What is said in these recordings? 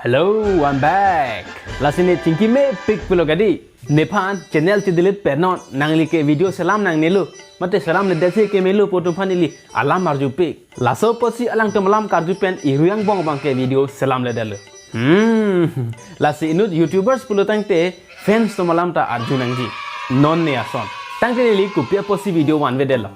Hello, I'm back. Lasine chinki me pick pulo gadi. Nepan channel ti delete pernon nangli ke video salam nang nelu. Mate salam le desi ke melu poto panili alam marju pick. Laso posi alang temalam karju pen iruyang bong bang ke video salam le dalu. Lasi inut YouTubers pulo tangte fans temalam ta arju nangji. Non ne ason. Tangte li kupia posi video one ve delo.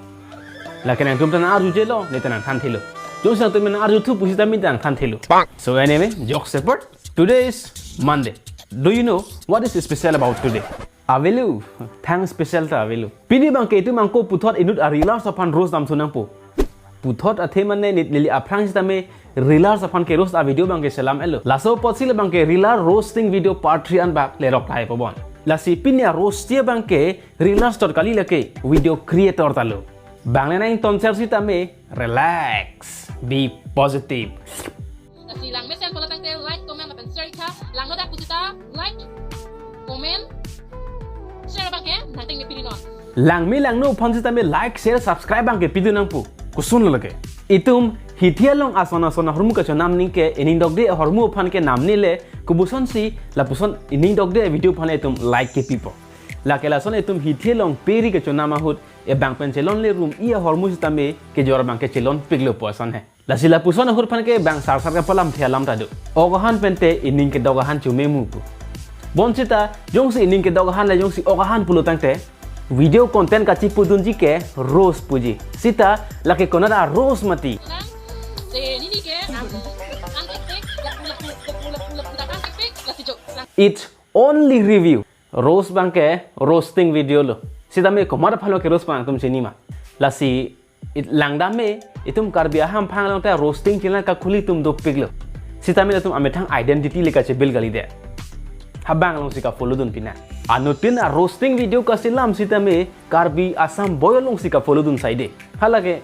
Lakin ang tum tan arju jelo ne tan kan thilo. Jose to men arju thu pusi tami tan kan thilo. So anyway, jokes apart. Today is Monday. Do you know what is special about today? Avelu, thanks special ta avelu. Pidi bang ke itu mangko puthot inut arila sapan rose dam sunang po. Puthot athe manne nit lili aprang sitame rila sapan ke rose a video bang ke salam elo. Laso posil bang ke rila roasting video part 3 an bak le rok lai pobon. Lasi pinya roastia bang ke rila stot kali leke video creator talo. Bangla na in tonsel sitame relax, be positive. Kasi lang mesen pala tangte like, comment, and share ka. Lang no da pusita like, comment, share bang ke nanting ni pilinon. Lang mi lang no pansita me like, share, subscribe bang ke pidu nang pu. Kusun lage. Itum hitia long asona sona hormu ka chonam ning ke ining dog de hormu phan ke nam ni le kubuson si la puson ining dog de video phan itum like ke people. La ke la son itum hitia long peri ke chonama hut e bang pen chelon le room ia hormu sitame ke jor bang ke chelon piglo poson hai. La sila puson hur phan ke bang sar sar ka palam thelam ta do. Ogahan pente ining ke dogahan chume mu pu. Bon sita jong si ining ke dogahan la jong si ogahan pulo tangte video content ka chipu dunji ke rose puji. Sita la ke konada rose mati. Se nini ke ang tek la pula kan tek la si jok. It's only review. Rose bang ke roasting video lo. Sita me komara phalo ke rose pang tum chini ma. La si langda me itum karbia ham phang long ta roasting channel ka khuli tum do piglo. Sita me tum ame thang identity leka che bil gali de. Habang long sika follow dun pina. Anutin a roasting video ka silam sita me karbi asam boy long sika follow dun side. Halage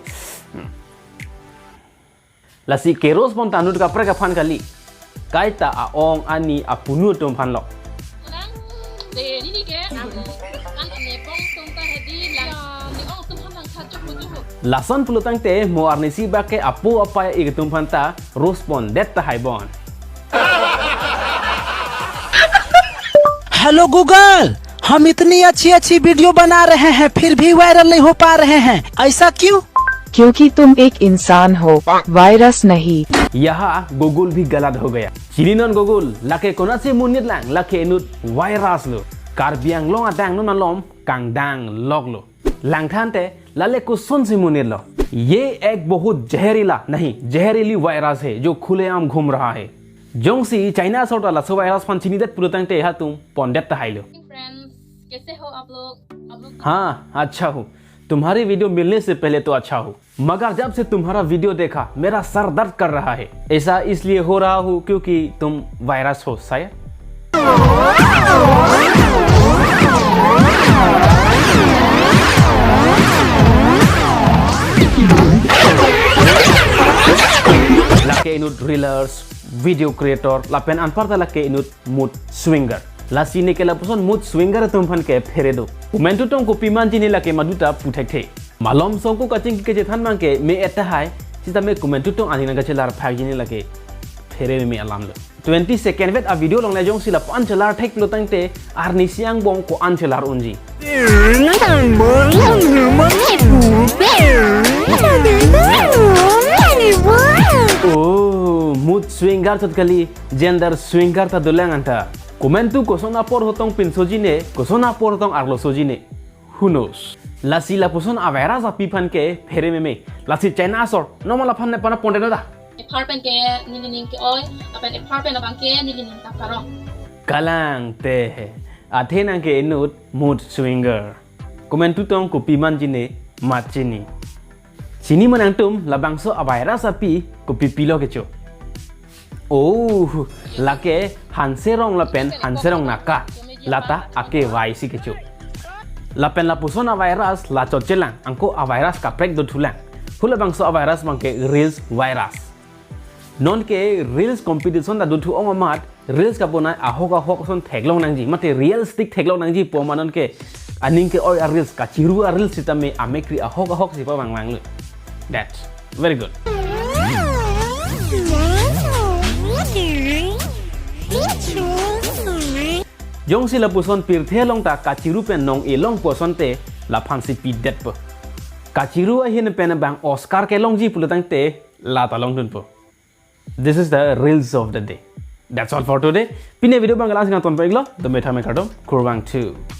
la si ke rose bon tanut ka pra ka phan kali. Kaita a ong ani a punu tum phan lo. Se nini ke ang ne pong tum ta hedi la ni ong tum han kha chok lu. Lason pulo tangte mo arnisi ba ke apu apa igitum phanta rospon det ta haibon. Hello Google, हम इतनी अच्छी अच्छी video बना रहे हैं फिर भी viral नहीं हो पा रहे हैं, ऐसा क्यों? क्योंकि तुम एक इंसान हो, वायरस नहीं। यहाँ गूगल भी गलत हो गया। चिनिनन गूगल लाके कोना से मुनित लांग लाके इनुत वायरस लो कारबियांग लोंग आदांग नुन लोम कांगदांग लॉग लो लांगथानते लाले कुसन से मुनित लो। ये एक बहुत जहरीला नहीं जहरीली वायरस है जो खुलेआम घूम रहा है। जोंगसी चाइना सोटा लसो वायरस फन चिनिदत पुरतंगते हा तुम पंडित हाइलो। फ्रेंड्स कैसे हो आप लोग? हाँ अच्छा हूँ। तुम्हारी वीडियो मिलने से पहले तो अच्छा हूँ, मगर जब से तुम्हारा वीडियो देखा मेरा सर दर्द कर रहा है। ऐसा इसलिए हो रहा हूँ क्योंकि तुम वायरस हो शायद। Laki inut drillers, video creator, lapen anparta laki inut mood swinger. Lasi ne ke lapuson mood swinger tumpan ke feredo. Umentu tong ko pimanji ne lake maduta puthekte. Malom songko kaching ke jethan mang ke me eta hai sita me kumentu tong anina gachelar phagi ne lake fere me alam lo. 20 second vet a video long na jong sila pan chelar thek lo tangte ar ni siang bong ko an chelar unji. Oh, mood swinger tot kali gender swinger ta dolang anta. Komentu kosona por hotong pinsoji ne kosona por hotong arlo soji ne. Who knows? Lasi la puson avera sa pipan ke fere me. Lasi China sor no mala phan ne pana ponde no da. Apartment ke nilining ke oy apan apartment abang ke nilining ta karo. Kalang te athena ke inut mood swinger. Komentu tong ko piman jine machini. Sini menantum labangso avera sa pi ko pipilo ke cho. Oh, lake hanserong lapen hanserong naka lata ake vaisi kecho. Lapen la puson a virus la chochelang angko a virus ka prek do thulang. Hula bangso a virus mangke reels virus. Non ke reels competition da do thu ong mat reels ka bona a hok son theglong nangji mate realistic theglong nangji po manon ke aning ke oi a reels ka chiru a reels sitame a mekri a hok si pa wang lu. That's very good. Jong sila puson pirthe long ta kachiru pen nong e long poson te la phansi pi det po. Kachiru a hin pen bang Oscar ke long ji pulutang te la ta long dun po. This is the reels of the day. That's all for today. Pine video bang langsung ton pa iglo, the meta me kadom kurbang 2.